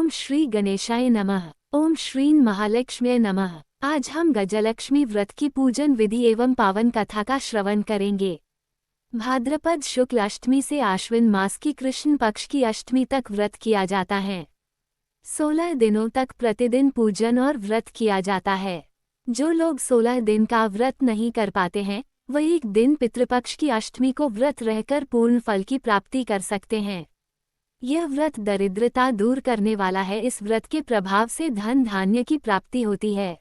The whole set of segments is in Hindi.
ओम श्री गणेशाय नमः। ओम श्रीं महालक्ष्म्यै नमः। आज हम गजलक्ष्मी व्रत की पूजन विधि एवं पावन कथा का श्रवण करेंगे। भाद्रपद शुक्ल अष्टमी से आश्विन मास की कृष्ण पक्ष की अष्टमी तक व्रत किया जाता है। 16 दिनों तक प्रतिदिन पूजन और व्रत किया जाता है। जो लोग 16 दिन का व्रत नहीं कर पाते हैं, वह एक दिन पितृपक्ष की अष्टमी को व्रत रहकर पूर्ण फल की प्राप्ति कर सकते हैं। यह व्रत दरिद्रता दूर करने वाला है। इस व्रत के प्रभाव से धन धान्य की प्राप्ति होती है।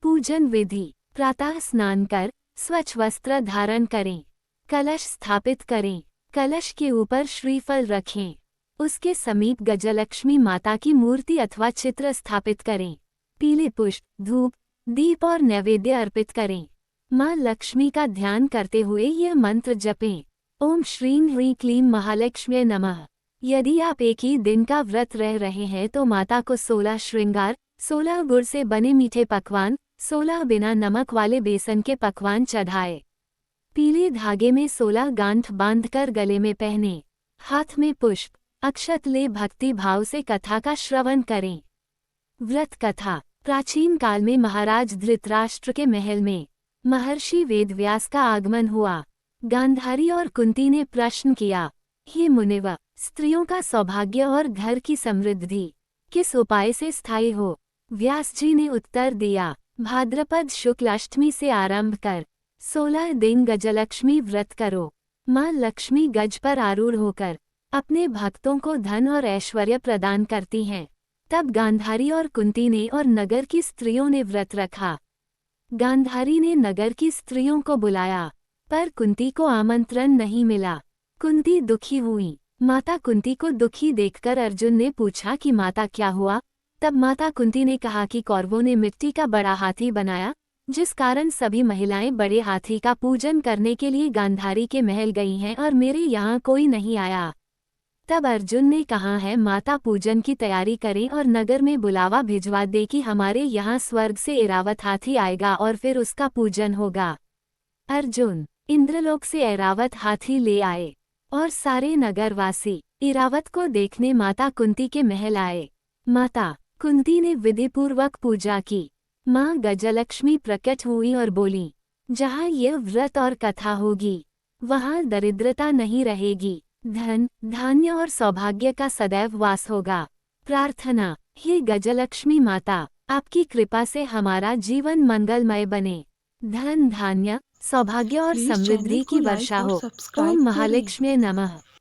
पूजन विधि: प्रातः स्नान कर स्वच्छ वस्त्र धारण करें, कलश स्थापित करें, कलश के ऊपर श्रीफल रखें, उसके समीप गजलक्ष्मी माता की मूर्ति अथवा चित्र स्थापित करें, पीले पुष्प, धूप, दीप और नैवेद्य अर्पित करें। मां लक्ष्मी का ध्यान करते हुए यह मंत्र जपें: ओम श्रीं ह्रीं क्लीं महालक्ष्म्यै नमः। यदि आप एक ही दिन का व्रत रह रहे हैं तो माता को 16 श्रृंगार, 16 गुड़ से बने मीठे पकवान, 16 बिना नमक वाले बेसन के पकवान चढ़ाए। पीले धागे में 16 गांठ बांधकर गले में पहने, हाथ में पुष्प अक्षत ले भक्ति भाव से कथा का श्रवण करें। व्रत कथा: प्राचीन काल में महाराज धृतराष्ट्र के महल में महर्षि वेदव्यास का आगमन हुआ। गांधारी और कुंती ने प्रश्न किया, हे मुनिवर, स्त्रियों का सौभाग्य और घर की समृद्धि किस उपाय से स्थायी हो? व्यास जी ने उत्तर दिया, भाद्रपद शुक्ल अष्टमी से आरंभ कर 16 दिन गजलक्ष्मी व्रत करो। मां लक्ष्मी गज पर आरूढ़ होकर अपने भक्तों को धन और ऐश्वर्य प्रदान करती हैं। तब गांधारी और कुंती ने और नगर की स्त्रियों ने व्रत रखा। गांधारी ने नगर की स्त्रियों को बुलाया, पर कुंती को आमंत्रण नहीं मिला। कुंती दुखी हुई। माता कुंती को दुखी देखकर अर्जुन ने पूछा कि माता क्या हुआ? तब माता कुंती ने कहा कि कौरवों ने मिट्टी का बड़ा हाथी बनाया, जिस कारण सभी महिलाएं बड़े हाथी का पूजन करने के लिए गांधारी के महल गई हैं और मेरे यहाँ कोई नहीं आया। तब अर्जुन ने कहा है, माता पूजन की तैयारी करें और नगर में बुलावा भिजवा दे कि हमारे यहाँ स्वर्ग से ऐरावत हाथी आएगा और फिर उसका पूजन होगा। अर्जुन इंद्रलोक से ऐरावत हाथी ले आए और सारे नगरवासी ऐरावत को देखने माता कुंती के महल आए। माता कुंती ने विधिपूर्वक पूजा की। मां गजलक्ष्मी प्रकट हुई और बोली, जहाँ यह व्रत और कथा होगी, वहाँ दरिद्रता नहीं रहेगी, धन धान्य और सौभाग्य का सदैव वास होगा। प्रार्थना: हे गजलक्ष्मी माता, आपकी कृपा से हमारा जीवन मंगलमय बने, धन धान्य, सौभाग्य और प्लीज समृद्धि चैनल को की लाइक वर्षा और हो। सब्सक्राइब ओम करें। महालक्ष्म्यै नमः।